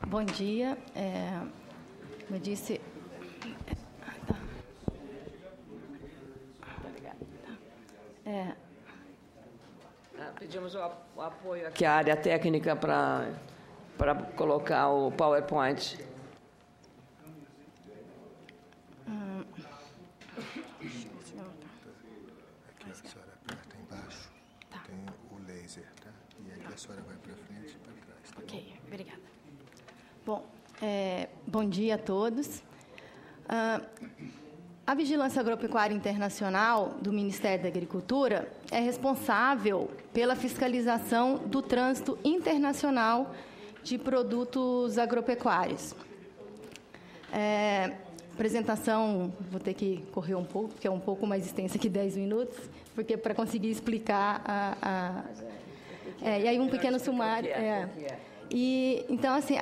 Bom dia. Como eu disse... Pedimos o apoio aqui à área técnica para colocar o PowerPoint. Aqui a senhora aperta embaixo, tem o laser, tá? E aí a senhora vai para frente e para trás. Tá? Ok, obrigada. Bom, bom dia a todos. A Vigilância Agropecuária Internacional do Ministério da Agricultura é responsável pela fiscalização do trânsito internacional de produtos agropecuários. Apresentação, vou ter que correr um pouco, porque é um pouco mais extensa que 10 minutos, porque para conseguir explicar e aí um pequeno sumário. E, então, assim,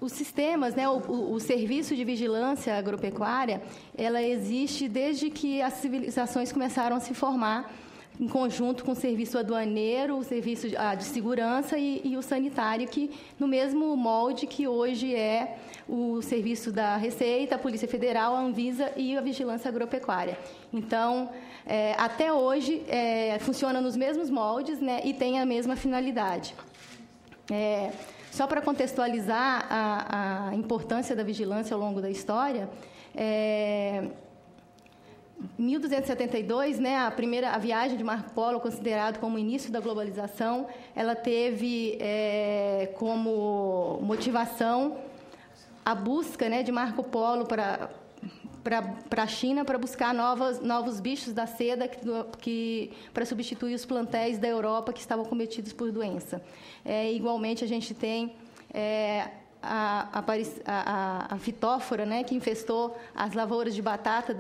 os sistemas, né, o serviço de vigilância agropecuária, ela existe desde que as civilizações começaram a se formar em conjunto com o serviço aduaneiro, o serviço de segurança e o sanitário, que no mesmo molde que hoje é o serviço da Receita, a Polícia Federal, a Anvisa e a Vigilância Agropecuária. Então, até hoje, funciona nos mesmos moldes, né, e tem a mesma finalidade. Só para contextualizar a importância da vigilância ao longo da história, em 1272, né, a viagem de Marco Polo, considerado como o início da globalização, ela teve como motivação a busca, né, de Marco Polo para a China para buscar novos bichos da seda para substituir os plantéis da Europa que estavam cometidos por doença. Igualmente, a gente tem a fitófora, né, que infestou as lavouras de batata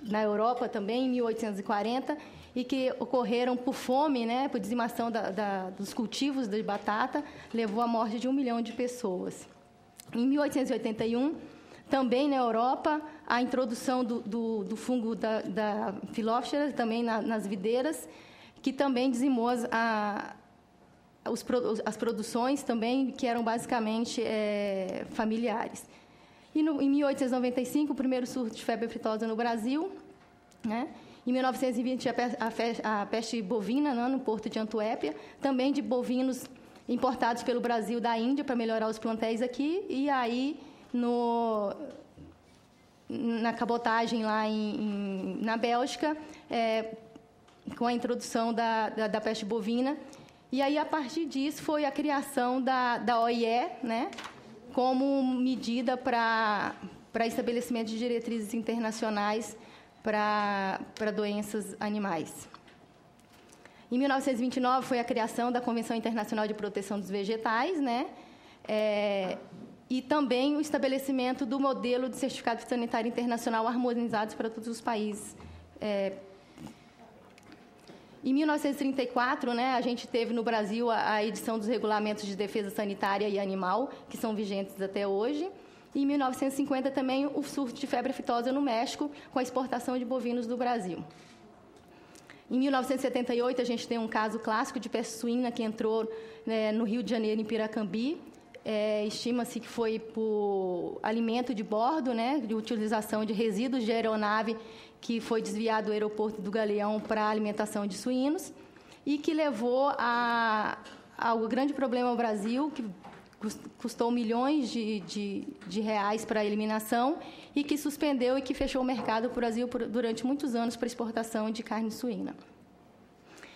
na Europa também, em 1840, e que ocorreram por fome, né, por dizimação dos cultivos de batata, levou à morte de 1 milhão de pessoas. Em 1881, também na Europa, a introdução do fungo da Filóptera, também nas videiras, que também dizimou as produções também, que eram basicamente familiares. E em 1895, o primeiro surto de febre aftosa no Brasil, né? Em 1920, a peste bovina, né, no porto de Antuérpia, também de bovinos importados pelo Brasil da Índia para melhorar os plantéis aqui, e aí na cabotagem lá na Bélgica, com a introdução da peste bovina. E aí, a partir disso, foi a criação da OIE, né, como medida para estabelecimento de diretrizes internacionais para doenças animais. Em 1929, foi a criação da Convenção Internacional de Proteção dos Vegetais, né, e também o estabelecimento do modelo de certificado sanitário internacional harmonizados para todos os países. Em 1934, né, a gente teve no Brasil a edição dos regulamentos de defesa sanitária e animal, que são vigentes até hoje. E em 1950 também o surto de febre aftosa no México, com a exportação de bovinos do Brasil. Em 1978, a gente tem um caso clássico de peste suína que entrou, né, no Rio de Janeiro, em Piracambi. Estima-se que foi por alimento de bordo, né, de utilização de resíduos de aeronave que foi desviado do aeroporto do Galeão para a alimentação de suínos e que levou ao grande problema ao Brasil, que custou milhões de reais para a eliminação e que suspendeu e que fechou o mercado do Brasil durante muitos anos para exportação de carne suína.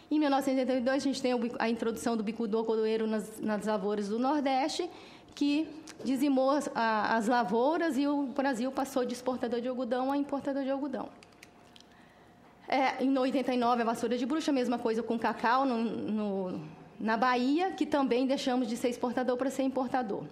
Em 1982, a gente tem a introdução do bicudo algodoeiro nas lavouras do Nordeste, que dizimou as lavouras e o Brasil passou de exportador de algodão a importador de algodão. Em 89, a vassoura de bruxa, a mesma coisa com cacau na Bahia, que também deixamos de ser exportador para ser importador,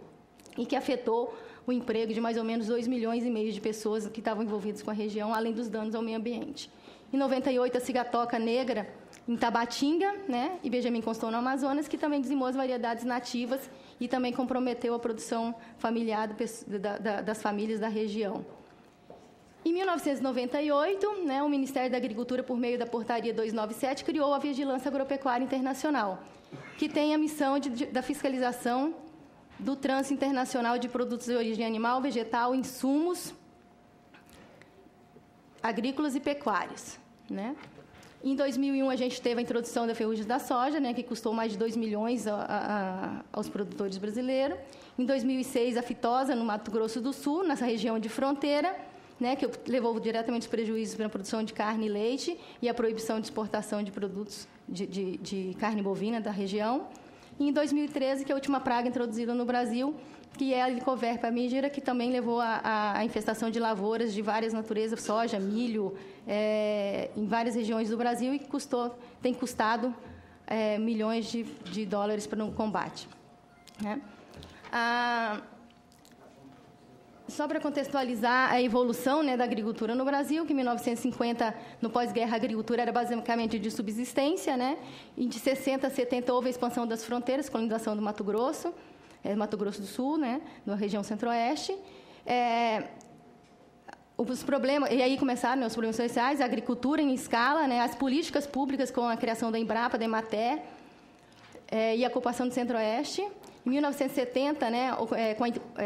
e que afetou o emprego de mais ou menos 2,5 milhões de pessoas que estavam envolvidas com a região, além dos danos ao meio ambiente. Em 98, a cigatoca negra em Tabatinga, né, e Benjamin Constant no Amazonas, que também dizimou as variedades nativas e também comprometeu a produção familiar das famílias da região. Em 1998, né, o Ministério da Agricultura, por meio da Portaria 297, criou a Vigilância Agropecuária Internacional, que tem a missão da fiscalização do trânsito internacional de produtos de origem animal, vegetal, insumos agrícolas e pecuários, né? Em 2001, a gente teve a introdução da ferrugem da soja, né, que custou mais de 2 milhões aos produtores brasileiros. Em 2006, a fitosa, no Mato Grosso do Sul, nessa região de fronteira, né, que levou diretamente os prejuízos para a produção de carne e leite e a proibição de exportação de produtos de carne bovina da região. E em 2013, que é a última praga introduzida no Brasil, que é a Helicoverpa mígera, que também levou à infestação de lavouras de várias naturezas, soja, milho, em várias regiões do Brasil, e tem custado milhões de dólares para o combate, né? Só para contextualizar a evolução, né, da agricultura no Brasil, que em 1950, no pós-guerra, a agricultura era basicamente de subsistência, né? E de 60 a 70 houve a expansão das fronteiras, colonização do Mato Grosso do Sul, né, na região centro-oeste. Os problemas, e aí começaram, né, os problemas sociais, a agricultura em escala, né, as políticas públicas com a criação da Embrapa, da Emater, e a ocupação do centro-oeste. Em 1970, né,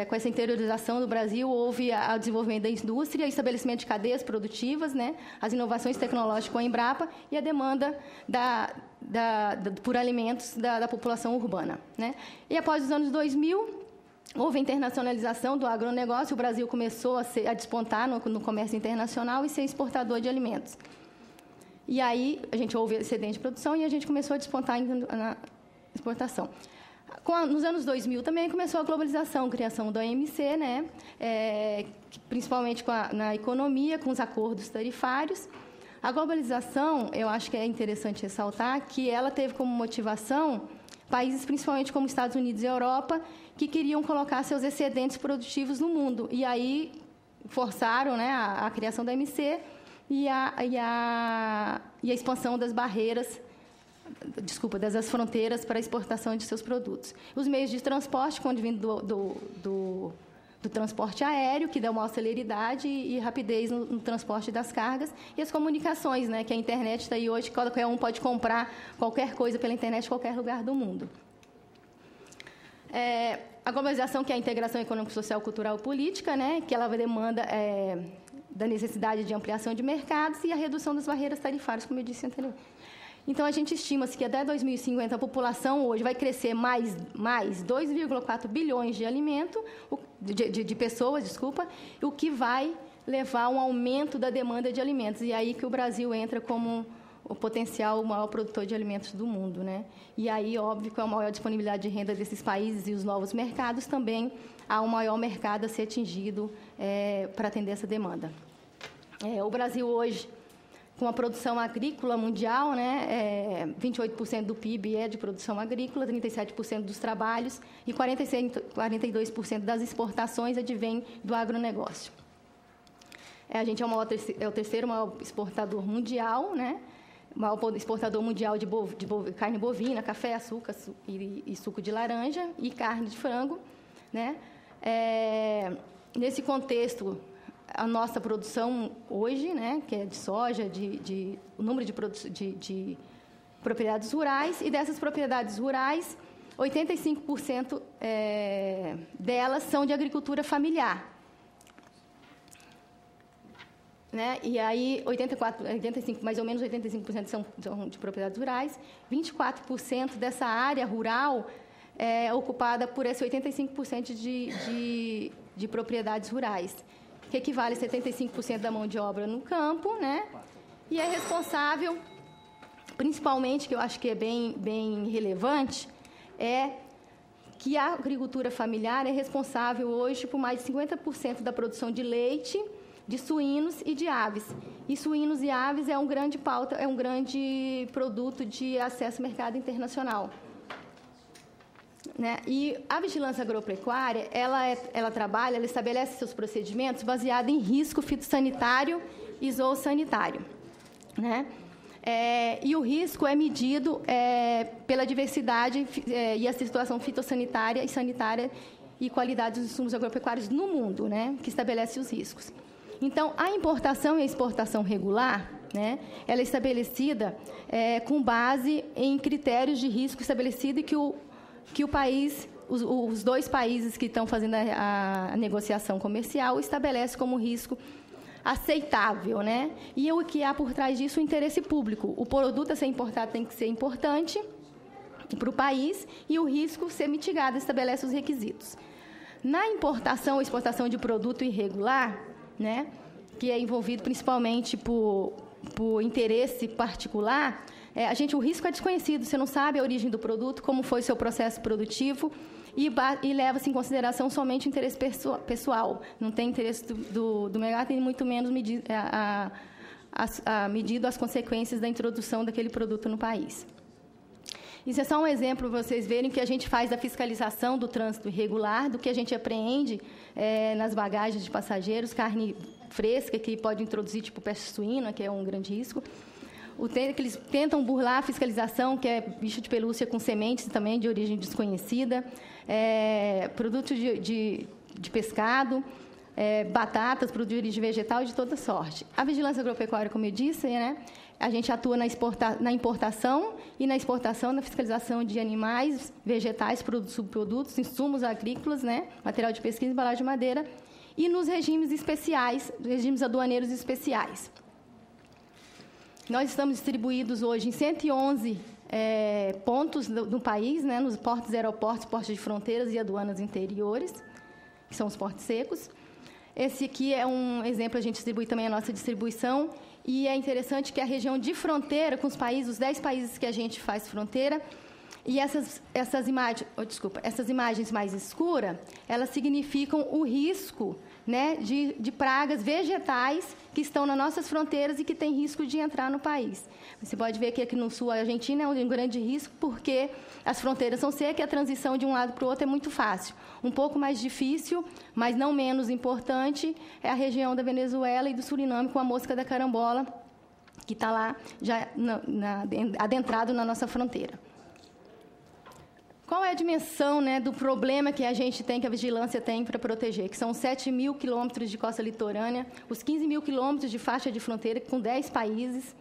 com essa interiorização do Brasil, houve o desenvolvimento da indústria, o estabelecimento de cadeias produtivas, né, as inovações tecnológicas com a Embrapa e a demanda por alimentos da população urbana, né? E após os anos 2000, houve a internacionalização do agronegócio, o Brasil começou a despontar no comércio internacional e ser exportador de alimentos. E aí, a gente houve excedente de produção e a gente começou a despontar na exportação. Nos anos 2000 também começou a globalização, a criação da OMC, né? Principalmente na economia, com os acordos tarifários. A globalização, eu acho que é interessante ressaltar que ela teve como motivação países, principalmente como Estados Unidos e Europa, que queriam colocar seus excedentes produtivos no mundo. E aí forçaram, né, a criação da OMC e a expansão das barreiras, das fronteiras para a exportação de seus produtos. Os meios de transporte, quando vindo do transporte aéreo, que dá maior celeridade e rapidez no transporte das cargas, e as comunicações, né, que a internet está aí hoje, qualquer um pode comprar qualquer coisa pela internet em qualquer lugar do mundo. A globalização, que é a integração econômica, social, cultural e política, né, que ela demanda da necessidade de ampliação de mercados e a redução das barreiras tarifárias, como eu disse anteriormente. Então, a gente estima-se que até 2050 a população hoje vai crescer mais 2,4 bilhões de de pessoas, o que vai levar a um aumento da demanda de alimentos. E aí que o Brasil entra como o potencial maior produtor de alimentos do mundo, né? E aí, óbvio, com a maior disponibilidade de renda desses países e os novos mercados, também há um maior mercado a ser atingido para atender essa demanda. O Brasil hoje, com a produção agrícola mundial, né, 28% do PIB é de produção agrícola, 37% dos trabalhos e 42% das exportações advém do agronegócio. A gente é o terceiro maior exportador mundial, né, maior exportador mundial de carne bovina, café, açúcar e suco de laranja e carne de frango, né. Nesse contexto, a nossa produção hoje, né, que é de soja, o número de propriedades rurais, e dessas propriedades rurais, 85% delas são de agricultura familiar. Né? E aí, mais ou menos 85% são de propriedades rurais, 24% dessa área rural é ocupada por esse 85% de propriedades rurais, que equivale a 75% da mão de obra no campo, né? E é responsável, principalmente, que eu acho que é bem relevante, que a agricultura familiar é responsável hoje por mais de 50% da produção de leite, de suínos e de aves. E suínos e aves é um grande produto de acesso ao mercado internacional. Né? E a vigilância agropecuária, ela estabelece seus procedimentos baseados em risco fitossanitário e zoossanitário. Né? E o risco é medido pela diversidade e a situação fitossanitária e sanitária e qualidade dos insumos agropecuários no mundo, né? Que estabelece os riscos. Então, a importação e a exportação regular, né, ela é estabelecida com base em critérios de risco estabelecido e que o país os dois países que estão fazendo a negociação comercial estabelecem como risco aceitável, né? E o que há por trás disso, o interesse público. O produto a ser importado tem que ser importante para o país e o risco ser mitigado, estabelece os requisitos. Na importação ou exportação de produto irregular, né, que é envolvido principalmente por interesse particular, o risco é desconhecido, você não sabe a origem do produto, como foi seu processo produtivo, e leva-se em consideração somente o interesse pessoal. Não tem interesse do mercado, e muito menos medido as consequências da introdução daquele produto no país. Isso é só um exemplo para vocês verem que a gente faz da fiscalização do trânsito irregular, do que a gente apreende nas bagagens de passageiros, carne fresca, que pode introduzir, tipo peste suína, que é um grande risco. Que eles tentam burlar a fiscalização, que é bicho de pelúcia com sementes também de origem desconhecida, produtos de pescado, batatas, produtos de origem vegetal de toda sorte. A vigilância agropecuária, como eu disse, né, a gente atua na importação e na exportação, na fiscalização de animais, vegetais, produtos, subprodutos, insumos agrícolas, né, material de pesquisa, embalagem de madeira, e nos regimes especiais, regimes aduaneiros especiais. Nós estamos distribuídos hoje em 111 pontos do país, né, nos portos e aeroportos, portos de fronteiras e aduanas interiores, que são os portos secos. Esse aqui é um exemplo, a gente distribui também a nossa distribuição, e é interessante que a região de fronteira com os países, os 10 países que a gente faz fronteira, e essas imagens mais escuras, elas significam o risco, né, de pragas vegetais que estão nas nossas fronteiras e que têm risco de entrar no país. Você pode ver que aqui no sul a Argentina é um grande risco porque as fronteiras são secas e a transição de um lado para o outro é muito fácil. Um pouco mais difícil, mas não menos importante, é a região da Venezuela e do Suriname com a mosca da carambola, que está lá já adentrado na nossa fronteira. Qual é a dimensão, né, do problema que a gente tem, que a vigilância tem para proteger? Que são 7.000 quilômetros de costa litorânea, os 15.000 quilômetros de faixa de fronteira com 10 países.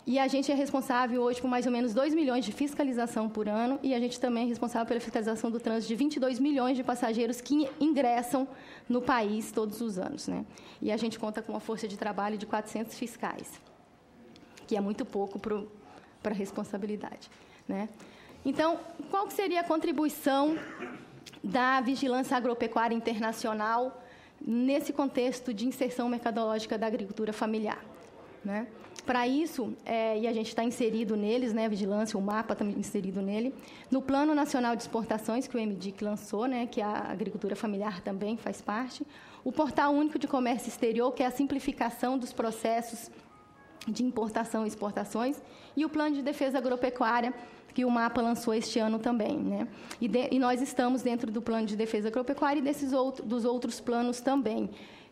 E a gente é responsável hoje por mais ou menos 2 milhões de fiscalização por ano, e a gente também é responsável pela fiscalização do trânsito de 22 milhões de passageiros que ingressam no país todos os anos, né? E a gente conta com uma força de trabalho de 400 fiscais, que é muito pouco para a responsabilidade, né? Então, qual que seria a contribuição da vigilância agropecuária internacional nesse contexto de inserção mercadológica da agricultura familiar, né? Para isso, e a gente está inserido neles, né, a vigilância, o mapa também inserido nele, no Plano Nacional de Exportações, que o MDIC lançou, né, que a agricultura familiar também faz parte, o Portal Único de Comércio Exterior, que é a simplificação dos processos de importação e exportações, e o Plano de Defesa Agropecuária, que o MAPA lançou este ano também, né? E nós estamos dentro do Plano de Defesa Agropecuária e dos outros planos também.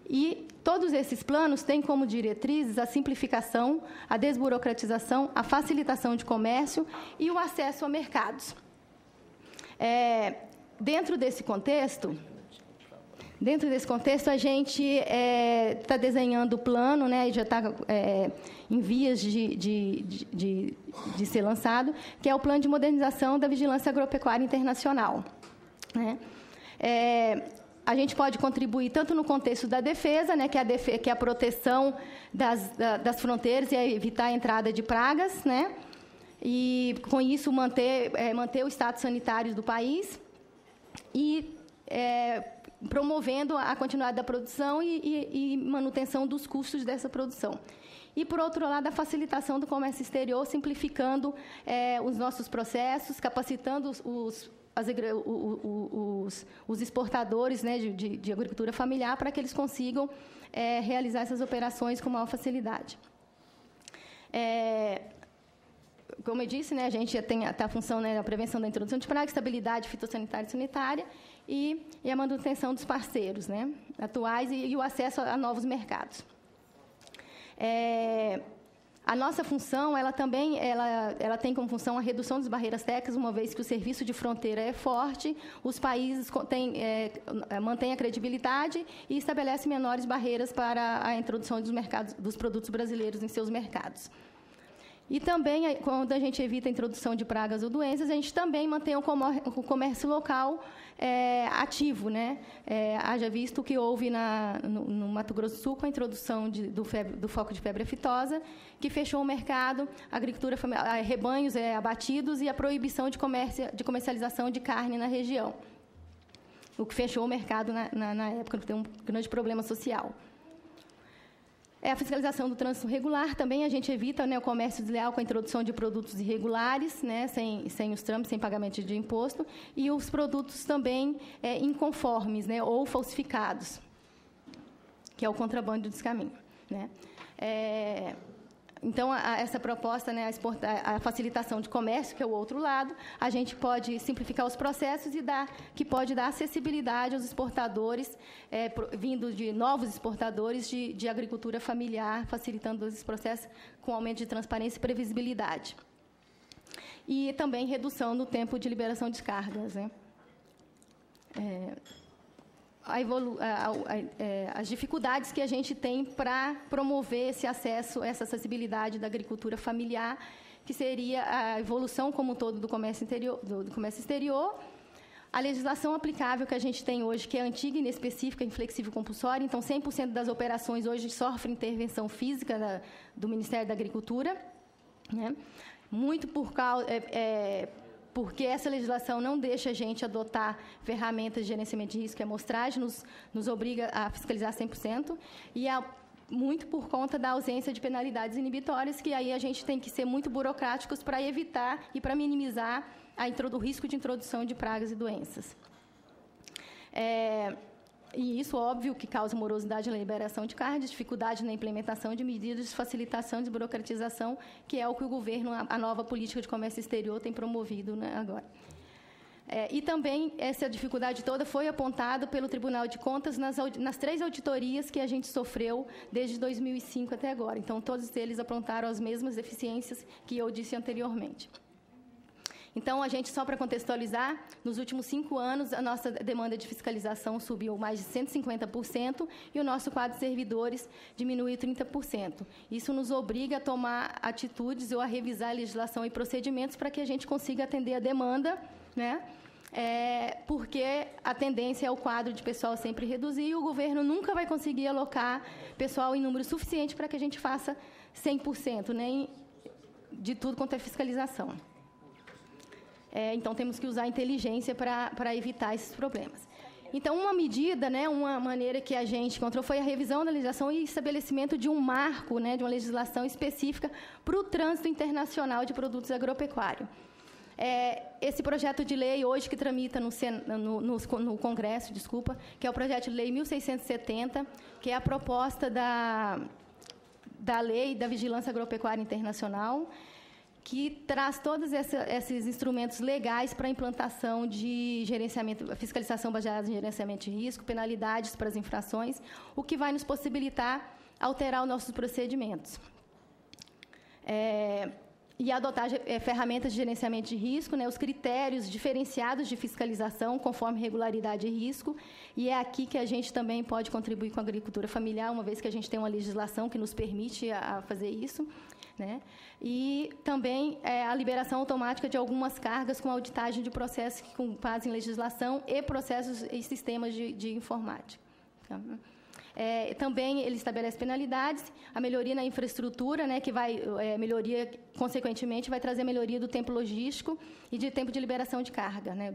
E todos esses planos têm como diretrizes a simplificação, a desburocratização, a facilitação de comércio e o acesso a mercados. Dentro desse contexto, a gente está desenhando o plano, né, e já está em vias de ser lançado, que é o Plano de Modernização da Vigilância Agropecuária Internacional, né? A gente pode contribuir tanto no contexto da defesa, né, que é a proteção das fronteiras e evitar a entrada de pragas, né, e, com isso, manter o status sanitário do país e promovendo a continuidade da produção e manutenção dos custos dessa produção. E, por outro lado, a facilitação do comércio exterior, simplificando os nossos processos, capacitando os exportadores, né, de agricultura familiar para que eles consigam realizar essas operações com maior facilidade. Como eu disse, né, a gente tem a função, né, da prevenção da introdução de praga, estabilidade fitossanitária e sanitária e a manutenção dos parceiros, né, atuais e o acesso a novos mercados. A nossa função, ela também tem como função a redução das barreiras técnicas, uma vez que o serviço de fronteira é forte, os países mantêm a credibilidade e estabelecem menores barreiras para a introdução dos produtos brasileiros em seus mercados. E também, quando a gente evita a introdução de pragas ou doenças, a gente também mantém o comércio local ativo, né? Haja visto que houve no Mato Grosso do Sul com a introdução do foco de febre aftosa, que fechou o mercado, a agricultura familiar, rebanhos abatidos e a proibição de comercialização de carne na região. O que fechou o mercado na época, tem um grande problema social. A fiscalização do trânsito regular, também a gente evita, né, o comércio desleal com a introdução de produtos irregulares, né, sem os trâmites, sem pagamento de imposto, e os produtos também inconformes, né, ou falsificados, que é o contrabando de descaminho, né. Então, essa proposta, né, a facilitação de comércio, que é o outro lado, a gente pode simplificar os processos que pode dar acessibilidade aos exportadores, vindo de novos exportadores de agricultura familiar, facilitando esses processos com aumento de transparência e previsibilidade. E também redução no tempo de liberação de cargas, né. As dificuldades que a gente tem para promover esse acesso, essa acessibilidade da agricultura familiar, que seria a evolução como um todo do comércio exterior, a legislação aplicável que a gente tem hoje, que é antiga, inespecífica, inflexível e compulsória, então 100% das operações hoje sofrem intervenção física do Ministério da Agricultura, né? Muito porque essa legislação não deixa a gente adotar ferramentas de gerenciamento de risco e amostragem, nos obriga a fiscalizar 100%, e muito por conta da ausência de penalidades inibitórias, que aí a gente tem que ser muito burocráticos para evitar e para minimizar o risco de introdução de pragas e doenças. E isso, óbvio, que causa morosidade na liberação de cargas, dificuldade na implementação de medidas de facilitação e desburocratização, que é o que o governo, a nova política de comércio exterior, tem promovido, né, agora. E também essa dificuldade toda foi apontada pelo Tribunal de Contas nas 3 auditorias que a gente sofreu desde 2005 até agora. Então, todos eles apontaram as mesmas deficiências que eu disse anteriormente. Então, a gente, só para contextualizar, nos últimos 5 anos, a nossa demanda de fiscalização subiu mais de 150% e o nosso quadro de servidores diminuiu 30%. Isso nos obriga a tomar atitudes ou a revisar a legislação e procedimentos para que a gente consiga atender a demanda, né? Porque a tendência é o quadro de pessoal sempre reduzir e o governo nunca vai conseguir alocar pessoal em número suficiente para que a gente faça 100%, nem de tudo quanto é fiscalização. Então, temos que usar a inteligência para evitar esses problemas. Então, uma medida, né, uma maneira que a gente encontrou foi a revisão da legislação e estabelecimento de um marco, né, de uma legislação específica para o trânsito internacional de produtos agropecuários. Esse projeto de lei, hoje, que tramita no Congresso, que é o projeto de lei 1670, que é a proposta da Lei da Vigilância Agropecuária Internacional, que traz todos esses instrumentos legais para a implantação de fiscalização baseada em gerenciamento de risco, penalidades para as infrações, o que vai nos possibilitar alterar os nossos procedimentos. E adotar ferramentas de gerenciamento de risco, né, os critérios diferenciados de fiscalização conforme regularidade e risco, e é aqui que a gente também pode contribuir com a agricultura familiar, uma vez que a gente tem uma legislação que nos permite a fazer isso, né? E também a liberação automática de algumas cargas com auditagem de processos com base em legislação e processos e sistemas de informática. Também ele estabelece penalidades, a melhoria na infraestrutura, né, que vai melhoria, consequentemente, vai trazer melhoria do tempo logístico e de tempo de liberação de carga, né,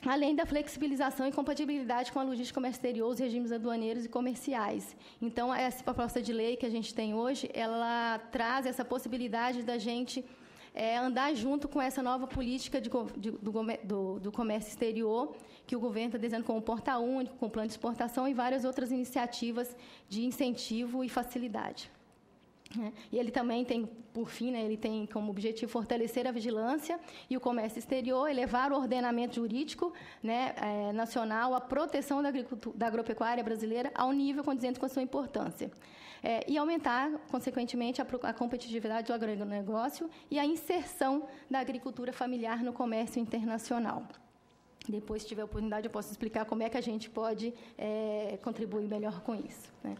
além da flexibilização e compatibilidade com a logística comércio exterior, os regimes aduaneiros e comerciais. Então, essa proposta de lei que a gente tem hoje, ela traz essa possibilidade da gente andar junto com essa nova política do comércio exterior, que o governo está desenhando com o Portal Único, com o plano de exportação e várias outras iniciativas de incentivo e facilidade. E ele também tem, por fim, né, ele tem como objetivo fortalecer a vigilância e o comércio exterior, elevar o ordenamento jurídico, né, nacional, a proteção da agropecuária brasileira ao nível condizente com a sua importância. E aumentar, consequentemente, a competitividade do agronegócio e a inserção da agricultura familiar no comércio internacional. Depois, se tiver oportunidade, eu posso explicar como é que a gente pode contribuir melhor com isso, né?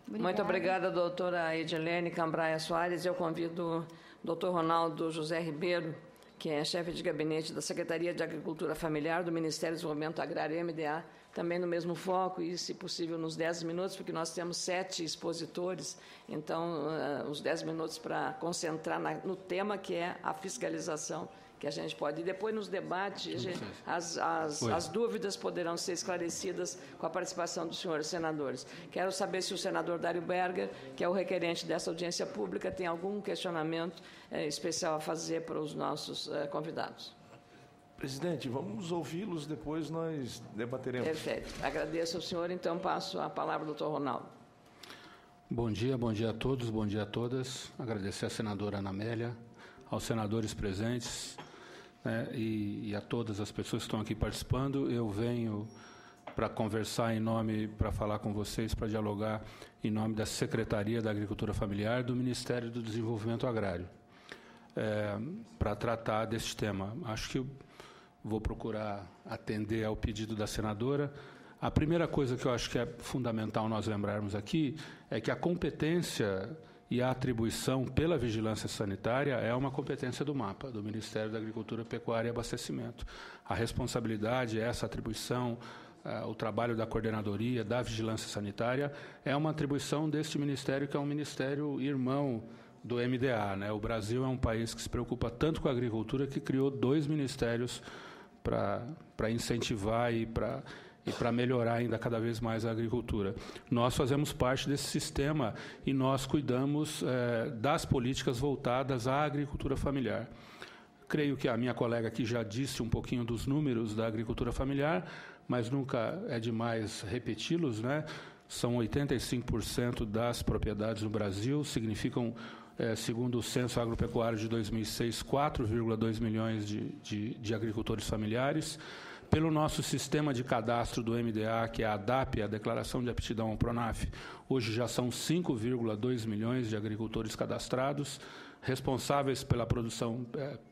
Muito obrigada, doutora Edilene Cambraia Soares. Eu convido o doutor Ronaldo José Ribeiro, que é chefe de gabinete da Secretaria de Agricultura Familiar do Ministério do Desenvolvimento Agrário, MDA, também no mesmo foco e, se possível, nos 10 minutos, porque nós temos 7 expositores, então, os 10 minutos para concentrar no tema, que é a fiscalização, que a gente pode. E depois, nos debates, as dúvidas poderão ser esclarecidas com a participação dos senhores senadores. Quero saber se o senador Dário Berger, que é o requerente dessa audiência pública, tem algum questionamento especial a fazer para os nossos convidados. Presidente, vamos ouvi-los, depois nós debateremos. Perfeito. Agradeço ao senhor, então passo a palavra ao doutor Ronaldo. Bom dia a todos, bom dia a todas. Agradecer à senadora Ana Amélia, aos senadores presentes, né, e a todas as pessoas que estão aqui participando. Eu venho para conversar para falar com vocês, para dialogar em nome da Secretaria da Agricultura Familiar do Ministério do Desenvolvimento Agrário, para tratar deste tema. Acho que vou procurar atender ao pedido da senadora. A primeira coisa que eu acho que é fundamental nós lembrarmos aqui é que a competência e a atribuição pela vigilância sanitária é uma competência do MAPA, do Ministério da Agricultura, Pecuária e Abastecimento. A responsabilidade, essa atribuição, o trabalho da coordenadoria, da vigilância sanitária, é uma atribuição deste ministério, que é um ministério irmão do MDA, né? O Brasil é um país que se preocupa tanto com a agricultura que criou 2 ministérios para incentivar e para melhorar ainda cada vez mais a agricultura. Nós fazemos parte desse sistema e nós cuidamos das políticas voltadas à agricultura familiar. Creio que a minha colega aqui já disse um pouquinho dos números da agricultura familiar, mas nunca é demais repeti-los, né? São 85% das propriedades no Brasil, significam, segundo o Censo Agropecuário de 2006, 4,2 milhões de agricultores familiares. Pelo nosso sistema de cadastro do MDA, que é a ADAP, a Declaração de Aptidão ao PRONAF, hoje já são 5,2 milhões de agricultores cadastrados, responsáveis pela produção,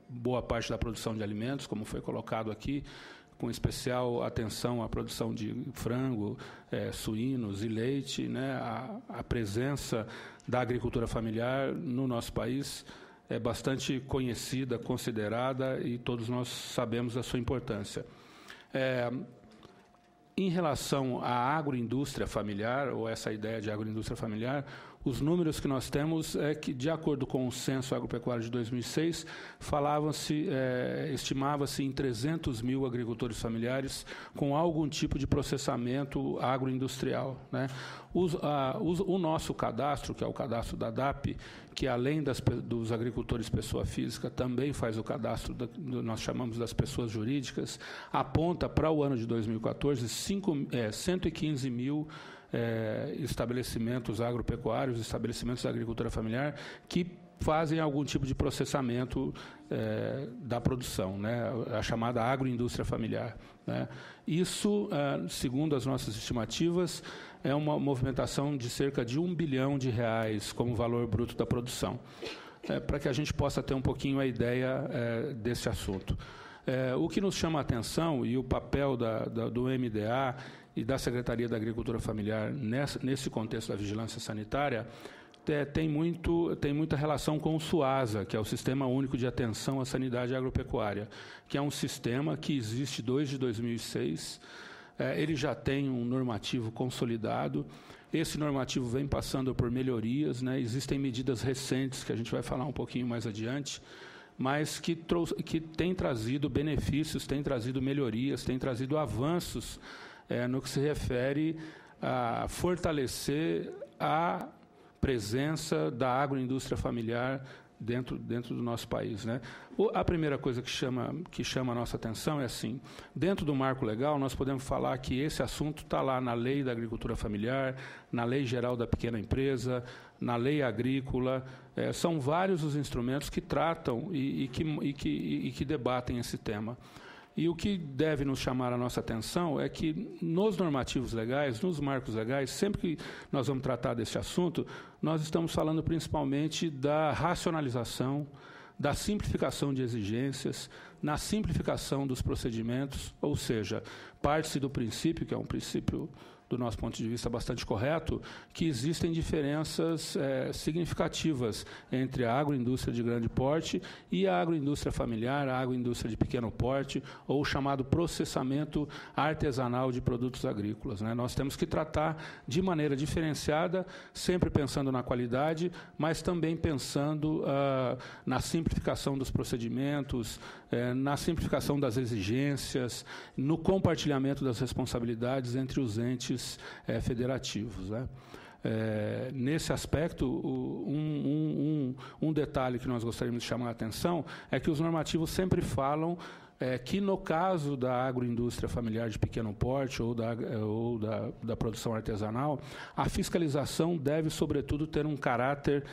boa parte da produção de alimentos, como foi colocado aqui, com especial atenção à produção de frango, suínos e leite, né? A presença da agricultura familiar no nosso país é bastante conhecida, considerada, e todos nós sabemos da sua importância. Em relação à agroindústria familiar, ou essa ideia de agroindústria familiar, os números que nós temos é que, de acordo com o Censo Agropecuário de 2006, estimava-se em 300 mil agricultores familiares com algum tipo de processamento agroindustrial, né? O nosso cadastro, que é o cadastro da DAP, que além dos agricultores pessoa física, também faz o cadastro, nós chamamos das pessoas jurídicas, aponta para o ano de 2014 115 mil estabelecimentos agropecuários, estabelecimentos da agricultura familiar, que fazem algum tipo de processamento da produção, né? A chamada agroindústria familiar, né? Isso, segundo as nossas estimativas, é uma movimentação de cerca de R$1 bilhão como valor bruto da produção, para que a gente possa ter um pouquinho a ideia desse assunto. O que nos chama a atenção, e o papel do MDA e da Secretaria da Agricultura Familiar nesse contexto da vigilância sanitária, tem muita relação com o SUASA, que é o Sistema Único de Atenção à Sanidade Agropecuária, que é um sistema que existe desde 2006. Ele já tem um normativo consolidado. Esse normativo vem passando por melhorias, né? Existem medidas recentes, que a gente vai falar um pouquinho mais adiante, mas que tem trazido benefícios, tem trazido melhorias, tem trazido avanços no que se refere a fortalecer a presença da agroindústria familiar dentro do nosso país, né? A primeira coisa que chama a nossa atenção é assim: dentro do marco legal, nós podemos falar que esse assunto está lá na Lei da Agricultura Familiar, na Lei Geral da Pequena Empresa, na Lei Agrícola. São vários os instrumentos que tratam e que debatem esse tema. E o que deve nos chamar a nossa atenção é que nos normativos legais, nos marcos legais, sempre que nós vamos tratar desse assunto, nós estamos falando principalmente da racionalização, da simplificação de exigências, na simplificação dos procedimentos, ou seja, parte-se do princípio, que é um princípio do nosso ponto de vista, bastante correto, que existem diferenças significativas entre a agroindústria de grande porte e a agroindústria familiar, a agroindústria de pequeno porte, ou o chamado processamento artesanal de produtos agrícolas, né? Nós temos que tratar de maneira diferenciada, sempre pensando na qualidade, mas também pensando na simplificação dos procedimentos, na simplificação das exigências, no compartilhamento das responsabilidades entre os entes federativos, né? Nesse aspecto, um detalhe que nós gostaríamos de chamar a atenção é que os normativos sempre falam que, no caso da agroindústria familiar de pequeno porte ou da produção artesanal, a fiscalização deve, sobretudo, ter um caráter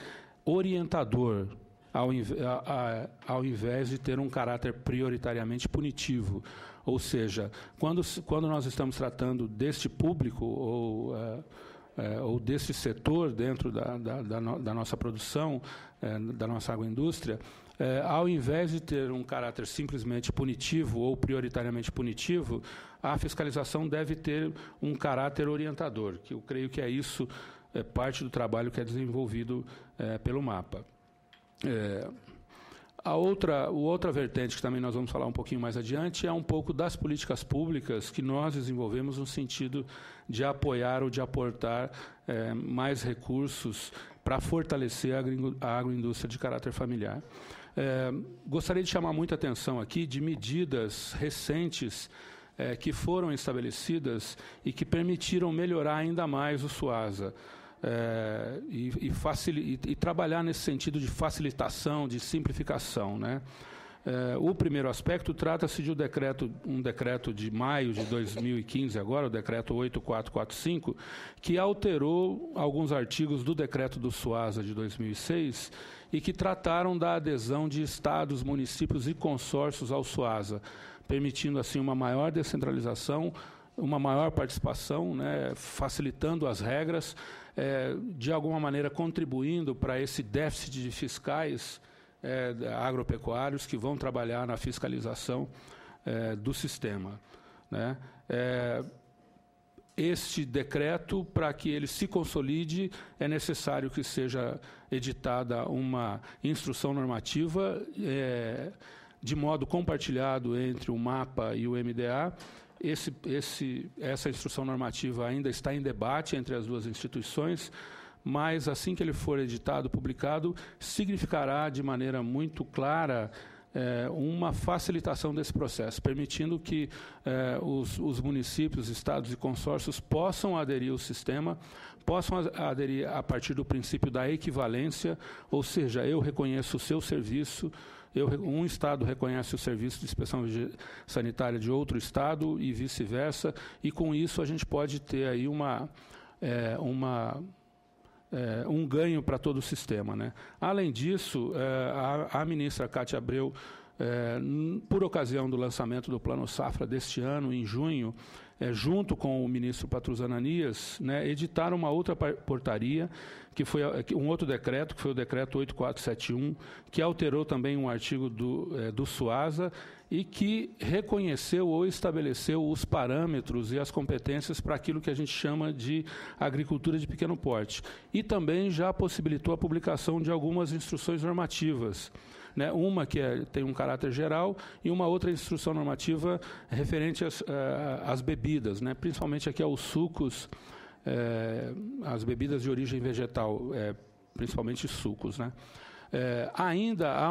orientador, ao invés de ter um caráter prioritariamente punitivo. Ou seja, quando nós estamos tratando deste público ou deste setor dentro da nossa produção, da nossa agroindústria, ao invés de ter um caráter simplesmente punitivo ou prioritariamente punitivo, a fiscalização deve ter um caráter orientador, que eu creio que isso parte do trabalho que é desenvolvido pelo MAPA. A outra vertente que também nós vamos falar um pouquinho mais adiante é um pouco das políticas públicas que nós desenvolvemos no sentido de apoiar ou de aportar mais recursos para fortalecer a agroindústria de caráter familiar. Gostaria de chamar muita atenção aqui de medidas recentes que foram estabelecidas e que permitiram melhorar ainda mais o SUASA. E trabalhar nesse sentido de facilitação, de simplificação, né? O primeiro aspecto trata-se de um decreto de maio de 2015, agora, o decreto 8445, que alterou alguns artigos do decreto do SUASA de 2006 e que trataram da adesão de estados, municípios e consórcios ao SUASA, permitindo, assim, uma maior descentralização, uma maior participação, né, facilitando as regras, de alguma maneira contribuindo para esse déficit de fiscais agropecuários que vão trabalhar na fiscalização do sistema, né? Este decreto, para que ele se consolide, é necessário que seja editada uma instrução normativa de modo compartilhado entre o MAPA e o MDA. Essa instrução normativa ainda está em debate entre as duas instituições, mas assim que ele for editado, publicado, significará de maneira muito clara uma facilitação desse processo, permitindo que os municípios, estados e consórcios possam aderir ao sistema, possam aderir a partir do princípio da equivalência, ou seja, eu reconheço o seu serviço, um estado reconhece o serviço de inspeção sanitária de outro estado e vice-versa, e com isso a gente pode ter aí um ganho para todo o sistema, né? Além disso, a ministra Cátia Abreu, por ocasião do lançamento do Plano Safra deste ano, em junho, junto com o ministro Patrus Ananias, né, editaram uma outra portaria, que foi um outro decreto, que foi o decreto 8471, que alterou também um artigo do SUASA e que reconheceu ou estabeleceu os parâmetros e as competências para aquilo que a gente chama de agricultura de pequeno porte. E também já possibilitou a publicação de algumas instruções normativas, né? Uma que tem um caráter geral e uma outra instrução normativa referente às bebidas, né? Principalmente aqui aos sucos, as bebidas de origem vegetal, principalmente sucos, né? Ainda há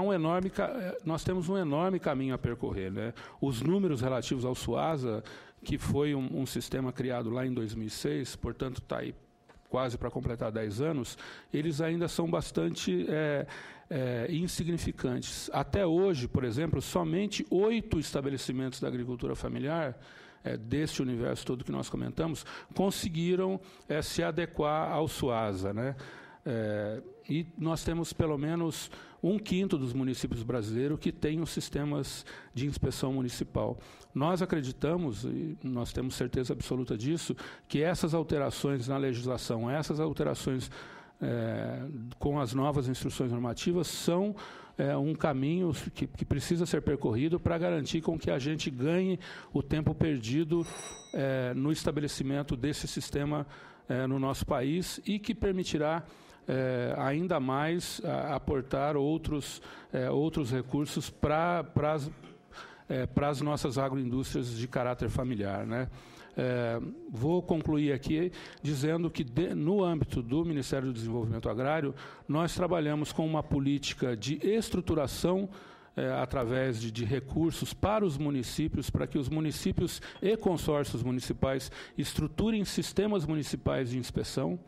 nós temos um enorme caminho a percorrer, né? Os números relativos ao SUASA, que foi um sistema criado lá em 2006, portanto está aí quase para completar 10 anos, eles ainda são bastante insignificantes. Até hoje, por exemplo, somente 8 estabelecimentos da agricultura familiar, deste universo todo que nós comentamos, conseguiram se adequar ao SUASA, né? E nós temos pelo menos 1/5 dos municípios brasileiros que têm os sistemas de inspeção municipal. Nós acreditamos, e nós temos certeza absoluta disso, que essas alterações na legislação, essas alterações com as novas instruções normativas, são um caminho que precisa ser percorrido para garantir com que a gente ganhe o tempo perdido no estabelecimento desse sistema no nosso país e que permitirá ainda mais aportar outros recursos para as nossas agroindústrias de caráter familiar, né? Vou concluir aqui dizendo que, no âmbito do Ministério do Desenvolvimento Agrário, nós trabalhamos com uma política de estruturação através de recursos para os municípios, para que os municípios e consórcios municipais estruturem sistemas municipais de inspeção,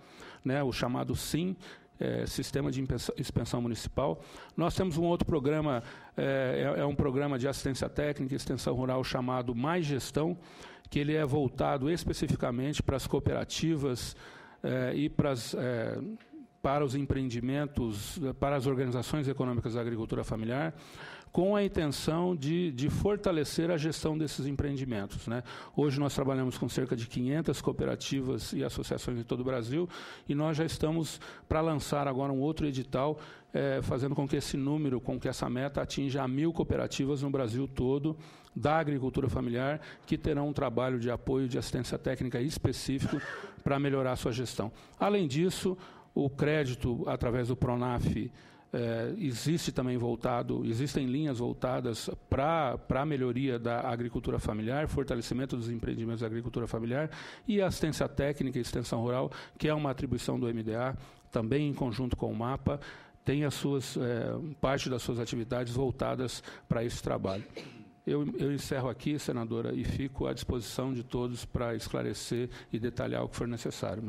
né, o chamado SIM, Sistema de Inspeção Municipal. Nós temos um outro programa, um programa de assistência técnica e extensão rural chamado Mais Gestão, que ele é voltado especificamente para as cooperativas e para os empreendimentos, para as organizações econômicas da agricultura familiar, com a intenção de fortalecer a gestão desses empreendimentos, né? Hoje nós trabalhamos com cerca de 500 cooperativas e associações em todo o Brasil e nós já estamos para lançar agora um outro edital, fazendo com que esse número, com que essa meta atinja 1.000 cooperativas no Brasil todo, da agricultura familiar, que terão um trabalho de apoio de assistência técnica específico para melhorar a sua gestão. Além disso, o crédito através do PRONAF existem linhas voltadas para a melhoria da agricultura familiar, fortalecimento dos empreendimentos da agricultura familiar e assistência técnica e extensão rural, que é uma atribuição do MDA, também em conjunto com o MAPA, tem parte das suas atividades voltadas para esse trabalho. Eu encerro aqui, senadora, e fico à disposição de todos para esclarecer e detalhar o que for necessário.